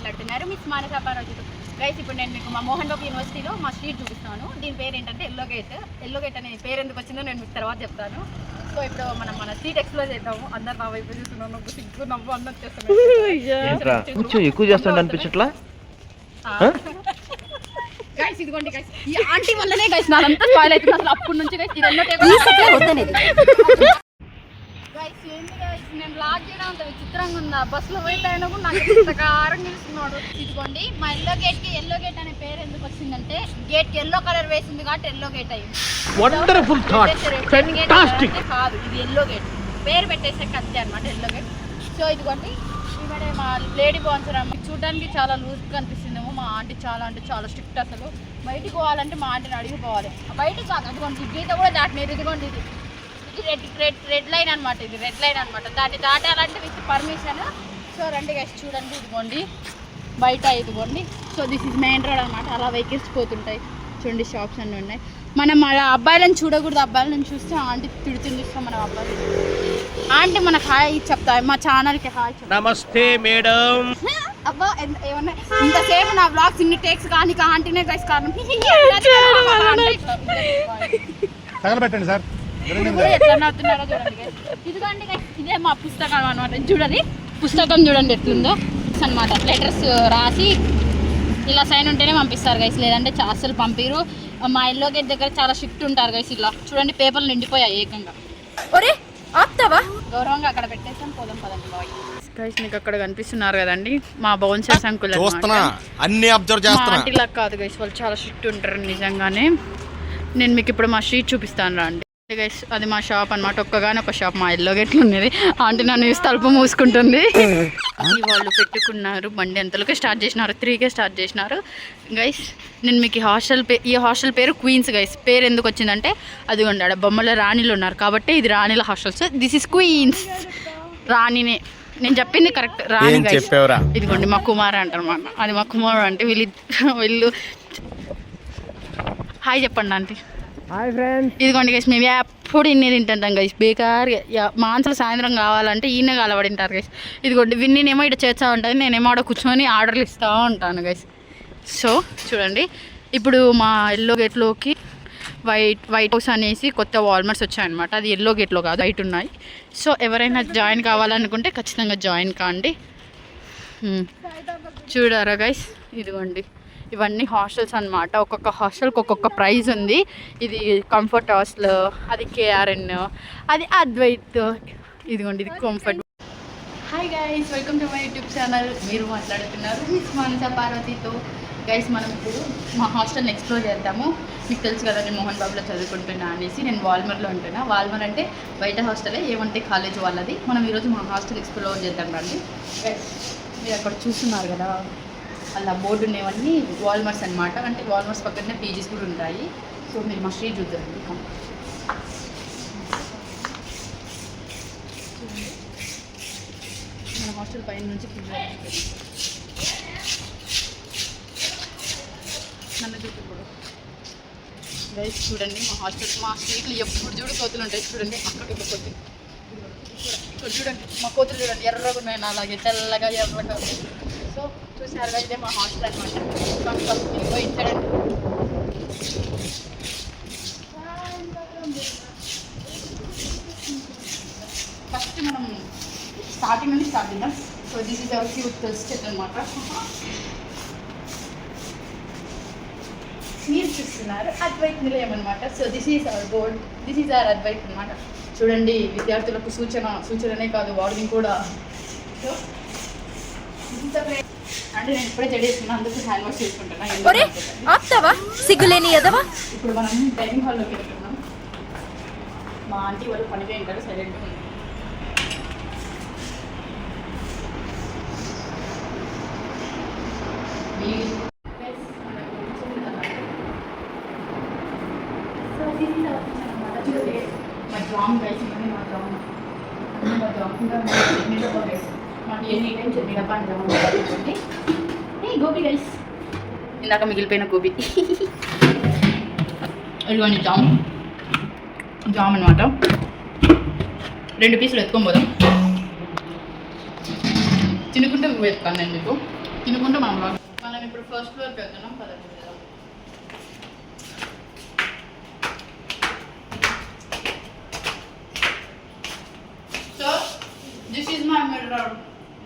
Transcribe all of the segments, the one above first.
మాట్లాడుతున్నారు మిస్ మానస పార్వతితో. గైస్ ఇప్పుడు నేను మీకు మా మోహన్ బాబు యూనివర్సిటీలో మా స్ట్రీట్ చూపిస్తాను. దీని పేరు ఏంటంటే ఎల్లో గేట్ అనే పేరు ఎందుకు వచ్చిందో నేను మీకు తర్వాత చెప్తాను. సో ఇప్పుడు మనం మన స్ట్రీట్ ఎక్స్ప్లోర్ చేద్దాము. అందరు నా వైపు చూస్తున్నాను, సిగ్గు నవ్వు అందరు చేస్తున్నాను. ఎక్కువ చేస్తాడు అనిపించట్లా గైస్. ఇదిగోండి గైస్, ఈ ఆంటీ వల్లనే గైస్ నాదంతా స్పాయిల్ అవుతుంది అసలు అప్పటి నుంచి గైస్. ఇది గైస్ ఏంటి గైస్, నేను లాక్ చేయడం అంత విచిత్రంగా ఉందా? బస్సులో వెయిట్ అయినా కూడా నాకు ఇంతకారం నిలుస్తున్నాడు. ఇదిగోండి మా ఎల్లో గేట్ అనే పేరు ఎందుకు వచ్చిందంటే గేట్ కి ఎల్లో కలర్ వేసింది కాబట్టి ఎల్లో గేట్ అయ్యింది. Wonderful thought, fantastic. కాదు ఇది ఎల్లో గేట్, పేరు పెట్టేసాక అంతే అనమాట ఎల్లో గేట్. సో ఇదిగోండి ఈమెడే మా లేడీ బౌన్సర్ అమ్మ. చూడడానికి చాలా లూజ్గా కనిపిస్తుందేమో, మా ఆంటీ చాలా అంటే చాలా స్ట్రిక్ట్. అసలు బయటికి పోవాలంటే మా ఆంటీని అడిగి పోవాలి. బయటికి కాదు, అదిగోండి గీత కూడా దాటినేది. ఇదిగోండి ఇది రెడ్ లైన్ అనమాట, ఇది రెడ్ లైన్ అనమాట. దాన్ని దాటాలంటే విత్ పర్మిషన్. సో రండి గైస్ చూడండి, ఇదిగోండి బయట ఇదిగోండి. So this is main road అనమాట. అలా వెహికల్స్ పోతుంటాయి చూడండి, షాప్స్ అన్నీ ఉన్నాయి. మనం అలా అబ్బాయిలను చూడకూడదు, అబ్బాయిలను చూస్తే ఆంటీ తిడుతుంది. ఇస్తాం మనం అబ్బాయిలు. ఆంటీ మనకు హాయ్ చెప్తా, మా ఛానల్కి హాయ్ చెప్తా. నమస్తే మేడం. అబ్బా ఏమన్నా ఇంతసేపు నా బ్లాగ్స్ ఇన్ని టేక్స్ కానీ ఆంటీనే గైస్ కారణం. తగలబెట్టండి సార్, ఎట్లా నవ్వుతున్నారో చూడండి. ఇదిగోండి ఇదే మా పుస్తకం అనమాట. చూడండి పుస్తకం చూడండి ఎట్లుందో అనమాట. లెటర్స్ రాసి ఇలా సైన్ ఉంటేనే పంపిస్తారు గైస్, లేదంటే అసలు పంపిరు. మా ఎల్లో గేట్ దగ్గర చాలా స్ట్రిక్ట్ ఉంటారు గైస్. ఇలా చూడండి పేపర్లు నిండిపోయాయి ఏకంగా. ఒరే ఆపుతావా? గౌరవంగా అక్కడ పెట్టేసాం, పోదాం పదండి బాయ్. గైస్ మీకు అక్కడ కనిపిస్తున్నారు కదండి మా బౌన్సర్స్ అంకుల్. అన్ని అబ్జర్వ్ చేస్తున్నా. ఆంటీలా కాదు గైస్, వాళ్ళు చాలా స్ట్రిక్ట్ ఉంటారు నిజంగానే. నేను మీకు ఇప్పుడు మా స్ట్రీట్ చూపిస్తాను రండి గైస్. అది మా షాప్ అనమాట, ఒక్కగానే ఒక షాప్ మా ఎల్లో గేట్లో ఉన్నది. ఆంటీ నన్ను తలుపు మూసుకుంటుంది. వాళ్ళు పెట్టుకున్నారు బండి ఎంతలోకే స్టార్ట్ చేసినారు, 3కే స్టార్ట్ చేసినారు గైస్. నేను మీకు ఈ హాస్టల్ పేరు క్వీన్స్ గైస్. పేరు ఎందుకు వచ్చిందంటే అది ఉండాడు బొమ్మల రాణిలు ఉన్నారు కాబట్టి ఇది రాణిల హాస్టల్స్. దిస్ ఇస్ క్వీన్స్, రాణినే. నేను చెప్పింది కరెక్ట్, రాణి గైస్. ఇదిగోండి మా కుమార్ అంటారన్నమాట, అది మా కుమార్. అంటే వీళ్ళు హాయ్ చెప్పండి ఆంటీ. Hi friends. ఇదిగోండి గైస్, మేము ఎప్పుడు ఇన్ని తింటుంటాం గైస్. బేకార్గా మాంసాలు సాయంత్రం కావాలంటే ఈయన కాలబడింటారు గైస్. ఇదిగోండి విన్నీనేమో ఇక్కడ చేస్తూ ఉంటుంది, నేనేమో ఆడ కూర్చొని ఆర్డర్లు ఇస్తూ ఉంటాను గైస్. సో చూడండి ఇప్పుడు మా ఎల్లో గేట్లోకి వైట్ హౌస్ అనేసి కొత్త వాల్మార్ట్స్ వచ్చాయన్నమాట. అది ఎల్లో గేట్లో కాదు, వైట్ ఉన్నాయి. సో ఎవరైనా జాయిన్ కావాలనుకుంటే ఖచ్చితంగా జాయిన్ కాండి. చూడారా గైస్, ఇదిగోండి ఇవన్నీ హాస్టల్స్ అనమాట. ఒక్కొక్క హాస్టల్కి ఒక్కొక్క ప్రైజ్ ఉంది. ఇది కంఫర్ట్ హాస్టల్, అది కేఆర్ఎన్, అది అద్వైత్. ఇదిగోండి ఇది comfort. Hi guys, welcome to my YouTube channel. మీరు మాట్లాడుతున్నారు మిస్ మానస పార్వతితో. గైస్ మనం ఇప్పుడు మా హాస్టల్ని ఎక్స్ప్లోర్ చేద్దాము. మీకు తెలుసు కదా నేను మోహన్ బాబులో చదువుకుంటున్నా అనేసి. నేను వాల్మర్లో ఉంటున్నా. వాల్మర్ అంటే బయట హాస్టలే, ఏమంటే కాలేజ్ వాళ్ళది. మనం ఈరోజు మా హాస్టల్ ఎక్స్ప్లోర్ చేద్దాం రండి. మీరు అక్కడ చూస్తున్నారు కదా అలా బోర్డు ఉండేవన్నీ వాల్మార్ట్స్ అనమాట. అంటే వాల్మార్ట్స్ పక్కనే పీజీస్ కూడా ఉంటాయి. సో మీరు మా స్ట్రీట్ చూద్దామండి. మన హాస్టల్ పైన నుంచి నన్ను చూపుడు గైస్. చూడండి మా స్ట్రీట్లో ఎప్పుడు చూడు కోతులు ఉంటాయి. చూడండి అక్కడ ఒక కోతి, ఇక్కడ చూడండి మా కోతులు చూడండి ఎర్రగా ఉన్నాయి, అలాగే తెల్లగా ఎర్రగా. సో చూసారుగా ఇదే మా హాస్టల్ అనమాట. పోయించాడండి. ఫస్ట్ మనం స్టార్టింగ్ నుండి స్టార్ట్ చేద్దాం. So this is our cute step అనమాట. మీరు చూస్తున్నారు అద్వైత్ నిలయం అనమాట. So this is our board, this is our Advait అనమాట. చూడండి విద్యార్థులకు సూచననే కాదు వార్నింగ్ కూడా. సో అంటే నేను ఇప్పుడే చెడేసుకున్నా, అందుకు హ్యాండ్ వాష్ చేసుకుంటున్నా. ఇప్పుడు మనం డైనింగ్ హాల్లోకి వెళ్తున్నాం. మా ఆంటీ వాళ్ళు పనిగా ఉంటారు, సైలెంట్గా ఉంటారు. మా జామ్ గైస్, మా జామ్ ఇంకా మాకు ఎన్ని టైం చట్నీ డబ్బా అంటే గోబీ గైస్, ఇందాక మిగిలిపోయిన గోబీ. ఇదిగోండి జామ్ అనమాట. 2 పీసులు ఎత్తుకొని పోదాం. తినుకుంటే వెళ్తాను నేను మీకు. తినుకుంటూ మనం ఇప్పుడు ఫస్ట్ ఫ్లోర్కి వెళ్తున్నాం పదండి. So this is my mirror.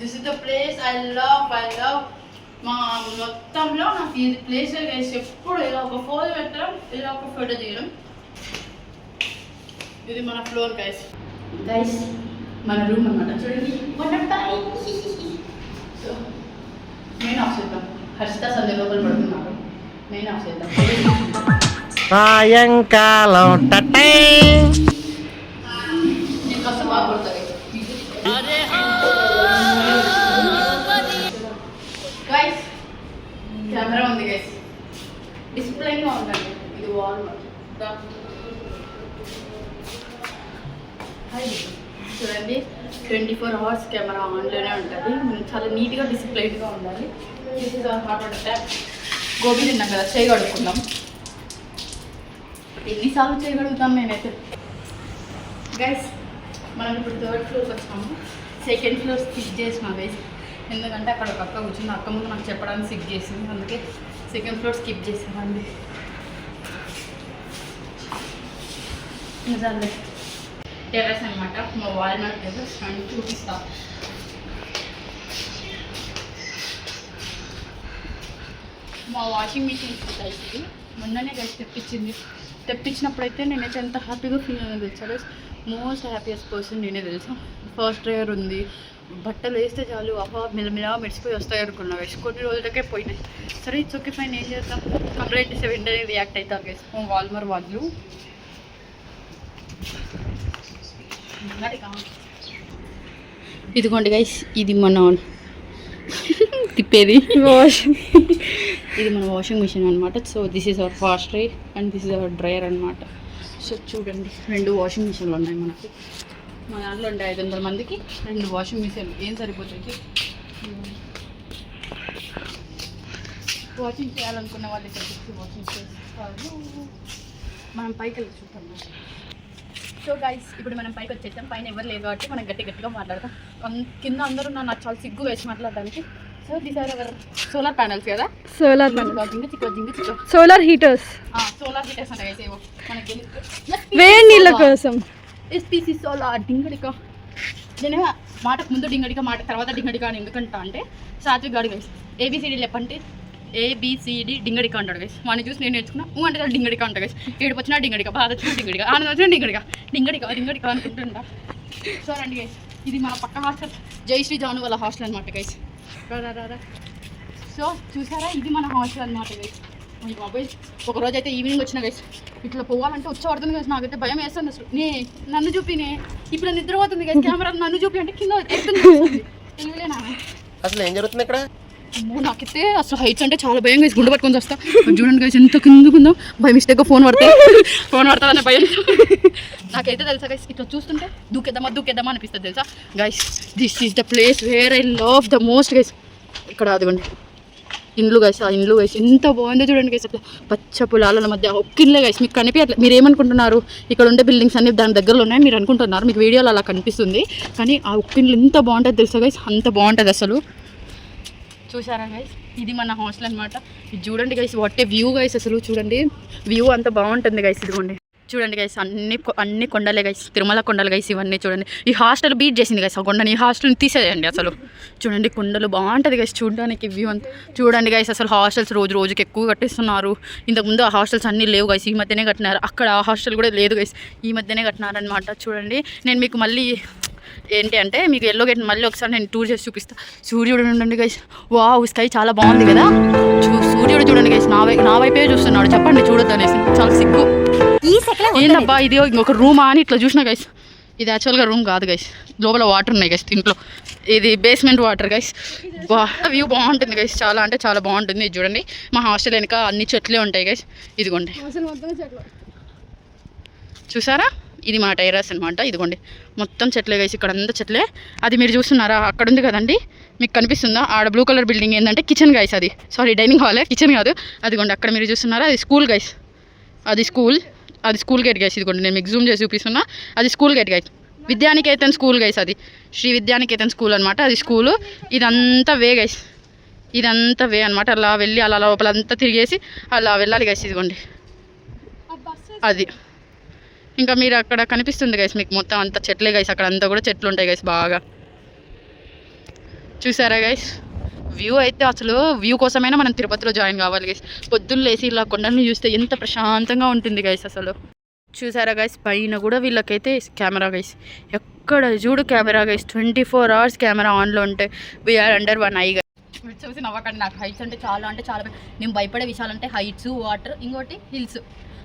This is the place I love. మా మొత్తంలో నాకు ఈ ప్లేస్ గైస్ ఎప్పుడు ఇలా ఒక ఫోటో పెట్టడం, ఇలా ఒక ఫోటో తీయడం. ఇది మన ఫ్లోర్ గైస్. మన రూమ్ అన్నమాట. చూడండి సో మెయిన్ ఆఫ్ చేద్దాం. హర్షిత సంధ్య లోపల పడుతున్నారు. మెయిన్ ఆఫ్ చేద్దాం. సాయంకాలం నేను కాస్త బాగా పడుతుంది గైస్. కెమెరా ఉంది గైస్, డిస్ప్లేగా ఉందండి. ఇది వాల్ చూడండి. 24 hours కెమెరా ఆన్లోనే ఉంటుంది. మనం చాలా నీట్గా డిసిప్లైన్గా ఉండాలి. This is our hot water tap. Gobi తిన్నాం కదా, చేయగలుగుతున్నాం. ఎన్నిసార్లు చేయగలుగుతాం నేనైతే. గైస్ మనం ఇప్పుడు 3rd ఫ్లోర్కి వచ్చాము. 2nd ఫ్లోర్ స్కిప్ చేసిన గైస్, ఎందుకంటే అక్కడ ఒక అక్క కూర్చుంది. అక్క ముందు నాకు చెప్పడానికి సిక్ చేసింది, అందుకే 2nd ఫ్లోర్ స్కిప్ చేసామండి. నిజాలే టెర్రస్ అనమాట. మా వాల్మార్ట్ టెర్రస్ అండ్ చూపిస్తా. మా వాషింగ్ మిషన్ ఇది మొన్ననే గైస్ తెప్పించినప్పుడైతే నేనైతే ఎంత హ్యాపీగా ఫీల్ అయినా తెలుసా గైస్. మోస్ట్ హ్యాపీయెస్ట్ పర్సన్ నేనే తెలుసా. ఫస్ట్ డ్రైయర్ ఉంది, బట్టలు వేస్తే చాలు మిలమిలా మెరిసిపోయి వస్తాయి అనుకున్నా గైస్. కొన్ని రోజులకే పోయినాయి. సరే ఇట్స్ ఓకే ఫైన్, ఏం చేద్దాం. కంప్లైంట్ ఇస్తే వెంటనే రియాక్ట్ అవుతారు గైస్ మా వాల్మార్ వాళ్ళు. ఇదిగోండి గైస్, ఇది మన తిప్పేది ఇది మన వాషింగ్ మిషన్ అనమాట. So this is hour fast dry and this is hour dryer అనమాట. సో చూడండి, 2 వాషింగ్ మిషన్లు ఉన్నాయి మనకి. మా దాంట్లో ఉండే 500 మందికి 2 వాషింగ్ మిషన్లు ఏం సరిపోతుంది. వాషింగ్ చేయాలనుకున్న వాళ్ళు ఇక్కడ వాషింగ్ చేస్తారు. మనం పైకి వెళ్ళి చూద్దాం. సో గైస్ ఇప్పుడు మనం పైకి వచ్చేసాం. పైన ఎవరు లేరు కాబట్టి మనం గట్టిగా మాట్లాడతాం. కింద అందరూ నాకు చాలా సిగ్గు వేసి మాట్లాడడానికి. So these are our solar panels కదా. సోలార్ సోలార్ హీటర్స్ అంటే గైస్ ఏవో మనకి వేడి నీళ్ళ కోసం. ఎస్పీసీ సోలార్ డింగడిక. నేను మాటకు ముందు డింగడిక, మాట తర్వాత డింగడిక అని ఎందుకంటా అంటే సాత్విక్ గాడు గైస్ ఏబిసిడి లేపంటే ఏబిసిడి డింగడిక అంటాడు గైస్. వాడిని చూసి నేను నేర్చుకున్నా అంటే డింగడిక అంటా గైస్. ఏడుపు వచ్చినా డింగడిక, బాధ వచ్చినా డింగడిక, ఆనందం వచ్చినా డింగడిక అనుకుంటుంటా. సో రండి గైస్, ఇది మన పక్క హాస్టల్ జయశ్రీ జాను వాళ్ళ హాస్టల్ అనమాట గైస్. రా. సో చూసారా, ఇది మన హాస్టల్ అనమాట గైస్. బాబాయ్ ఒకరోజు అయితే ఈవినింగ్ వచ్చిన గైస్, ఇట్లా పోవాలంటే వచ్చి గైస్. నాకైతే భయం వేస్తుంది అసలు. నన్ను చూపినే ఇప్పుడు నిద్ర పోతుంది గైస్. కెమెరా నన్ను చూపి అంటే కింద తెలియలేనా అసలు ఏం జరుగుతుంది ఇక్కడ? నాకైతే అసలు హైట్స్ అంటే చాలా భయం గైస్. గుండె పట్టుకొని వస్తా. చూడండి గైస్ ఎంత కిందకుందో. బై మిస్టేక్గా ఫోన్ పడతాదనే భయం నాకైతే తెలుసా గైస్. ఇట్లా చూస్తుంటే దూకేద్దామా అనిపిస్తుంది తెలుసా guys. This is the place where I love the most guys. ఇక్కడ అదిగోండి ఇండ్లు గైస్. ఆ ఇండ్లు గైస్ ఎంత బాగుందో చూడండి గైస్. అట్లా పచ్చ పొలాల మధ్య ఒక్క ఇల్లే గైస్. మీకు కనిపించట్లే. మీరు ఏమనుకుంటున్నారు, ఇక్కడ ఉండే బిల్డింగ్స్ అన్ని దాని దగ్గరలో ఉన్నాయి మీరు అనుకుంటున్నారు. మీకు వీడియోలో అలా కనిపిస్తుంది, కానీ ఆ ఒక్క ఇల్లు ఎంత బాగుంటుంది తెలుసా గైస్. అంత బాగుంటుంది అసలు. చూసారా గైస్, ఇది మన హాస్టల్ అనమాట. ఇది చూడండి guys, what a view guys. అసలు చూడండి వ్యూ అంత బాగుంటుంది గైస్. ఇదిగోండి చూడండి గైస్, అన్ని కొండలే గైస్. తిరుమల కొండలు గైస్ ఇవన్నీ చూడండి. ఈ హాస్టల్ బీట్ చేసింది గైస్ ఆ కొండని. ఈ హాస్టల్ని తీసేయండి అసలు. చూడండి కొండలు బాగుంటుంది గైస్ చూడడానికి వ్యూ అంతా. చూడండి గైస్, అసలు హాస్టల్స్ రోజుకి ఎక్కువ కట్టిస్తున్నారు. ఇంతకుముందు ఆ హాస్టల్స్ అన్నీ లేవు గైస్, ఈ మధ్యనే కట్టినారు. అక్కడ ఆ హాస్టల్ కూడా లేదు గైస్, ఈ మధ్యనే కట్టినారనమాట. చూడండి నేను మీకు మళ్ళీ ఏంటి అంటే మీకు ఎల్లో గేట్ మళ్ళీ ఒకసారి నేను టూర్ చేసి చూపిస్తాను. సూర్యుడు ఉండండి గైస్. వావ్, స్కై చాలా బాగుంది కదా. సూర్యుడు చూడండి గైస్, నా వైపే చూస్తున్నాడు. చెప్పండి చూడొద్దు అనేసి, చాలా సిగ్గు. ఏందబ్బా ఇది ఇంకొక రూమా అని ఇట్లా చూసిన గైస్. ఇది యాక్చువల్గా రూమ్ కాదు గైస్, లోపల వాటర్ ఉన్నాయి గైస్ ఇంట్లో. ఇది బేస్మెంట్ వాటర్ గైస్. వ్యూ బాగుంటుంది గైస్, చాలా అంటే చాలా బాగుంటుంది. ఇది చూడండి మా హాస్టల్ వెనక అన్ని చెట్లే ఉంటాయి గైస్. ఇదిగోండి చూసారా, ఇది మన టెర్రస్ అనమాట. ఇదిగోండి మొత్తం చెట్లే గైస్, ఇక్కడ అంతా చెట్లే. అది మీరు చూస్తున్నారా, అక్కడ ఉంది కదండి, మీకు కనిపిస్తుందా? ఆడ బ్లూ కలర్ బిల్డింగ్ ఏంటంటే కిచెన్ గైస్. అది సారీ డైనింగ్ హాలే, కిచెన్ కాదు. అదిగోండి అక్కడ మీరు చూస్తున్నారా, అది స్కూల్ గైస్. అది స్కూల్ గేట్ గైస్. ఇదిగోండి నేను మీకు జూమ్ చేసి చూపిస్తున్నా, అది school gate guys. Vidyaniketan school guys, అది శ్రీ విద్యానికేతన్ స్కూల్ అనమాట. అది స్కూలు. ఇదంతా వే గైస్, ఇదంతా వే అనమాట. అలా వెళ్ళి అలా లోపలంతా తిరిగేసి అలా వెళ్ళాలి గైస్. ఇదిగోండి అది. ఇంకా మీరు అక్కడ కనిపిస్తుంది గైస్ మీకు మొత్తం అంతా చెట్లే గైస్. అక్కడ అంతా కూడా చెట్లు ఉంటాయి గైస్ బాగా. చూసారా గైస్ వ్యూ అయితే అసలు వ్యూ కోసమైనా మనం తిరుపతిలో జాయిన్ కావాలి గైస్. పొద్దున్న లేసి ఇలా కొండల్ని చూస్తే ఎంత ప్రశాంతంగా ఉంటుంది గైస్ అసలు. చూసారా గైస్ పైన కూడా వీళ్ళకైతే కెమెరా గైస్. ఎక్కడ చూడు కెమెరా గైస్. 24 hours కెమెరా ఆన్లో ఉంటాయి. We are under 1 eye guys. మీరు చూసి నవ్వకండి. నాకు హైట్స్ అంటే చాలా నేను భయపడే విషయాలు అంటే హైట్స్, వాటర్, ఇంకోటి హిల్స్.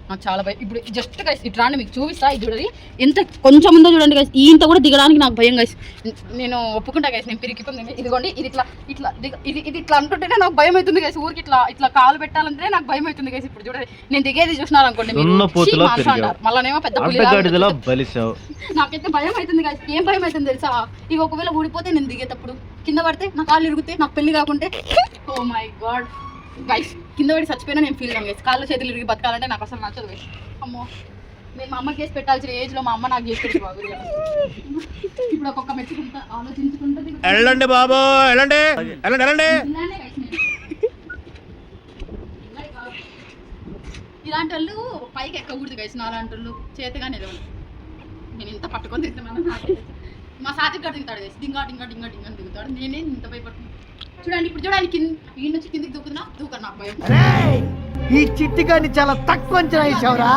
నాకు చాలా భయం. ఇప్పుడు జస్ట్ గైస్ ఇటు రాండి మీకు చూపిస్తా. ఇది చూడండి ఎంత కొంచెం ఉందో చూడండి గైస్. ఇంత కూడా దిగడానికి నాకు భయం గైస్. నేను ఒప్పుకుంటా గైస్ నేను పిరికిపోయింది. ఇదిగోండి ఇది ఇది ఇట్లా అంటుంటేనే నాకు భయం అవుతుంది గైస్. ఊరికి ఇట్లా కాలు పెట్టాలంటే నాకు భయం అవుతుంది గైస్. ఇప్పుడు చూడండి నేను దిగేది చూసినారు అనుకోండి మళ్ళనేమో పెద్ద నాకైతే భయం అవుతుంది గైస్. ఏం భయం అవుతుంది తెలుసా? ఇవి ఒకవేళ ఊడిపోతే నేను దిగేటప్పుడు కింద పడితే నా కాళ్ళు ఇరుగుతే నాకు పెళ్లి కాకుంటే ఓ మై గాడ్ గైస్. కింద పడి చచ్చిపోయినా నేను ఫీల్ కాను గైస్. కాళ్ళు చేతులు ఇరిగి బతకాలంటే నాకు అసలు నచ్చదు గైస్. అమ్మో నేను మా అమ్మకి చేసి పెట్టాల్సిన ఏజ్లో మా అమ్మ నాకు చేసి పెట్టి బాగుంది. ఇప్పుడు ఒక్కొక్క మెచ్చుకుంటా ఆలోచించుకుంటుంది. వెళ్ళండి బాబు వెళ్ళండి వెళ్ళండి. ఇలాంటి వాళ్ళు పైకి ఎక్కకూడదు గైస్. నాలాంటి వాళ్ళు చేతగానే నేను ఇంత పట్టుకొని తింటున్నాను. మా సాతి గడు తింటాడు గైస్. డింగా దిగుతాడు. నేనే ఇంత భయపడుతున్నాను. చూడండి ఇప్పుడు చూడండి ఈ నుంచి కిందికి దూకరు నాకు భయం. ఈ చిట్టిగాని చాలా తక్కువ అంచనా వేసావురా.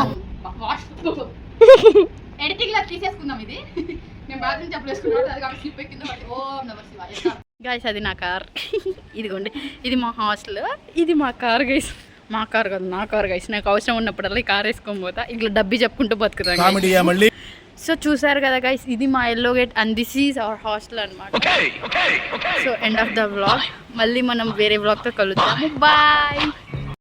ఎడిటింగ్ లా తీసేసుకుందాం ఇది. నేను బాత్రూమ్ చెప్పలేసుకున్నాను. అది కాబట్టి స్లిప్ కింద పడి ఓం నమః శివాయ. గైస్ అది నా కార్. ఇదిగోండి ఇది మా హాస్టల్. ఇది మా కార్ గైస్. మా కార్ కాదు నా కార్ గైస్. నాకు అవసరం ఉన్నప్పుడల్లా ఈ కార్ వేసుకొని పోతా. ఇట్లా డబ్బి చెప్పుకుంటూ బతుకుతాను. సో చూసారు కదా గైస్ ఇది మా yellow gate and this is our hostel అనమాట. So end of the vlog. మళ్ళీ మనం వేరే వ్లాగ్తో కలుద్దాము. బాయ్.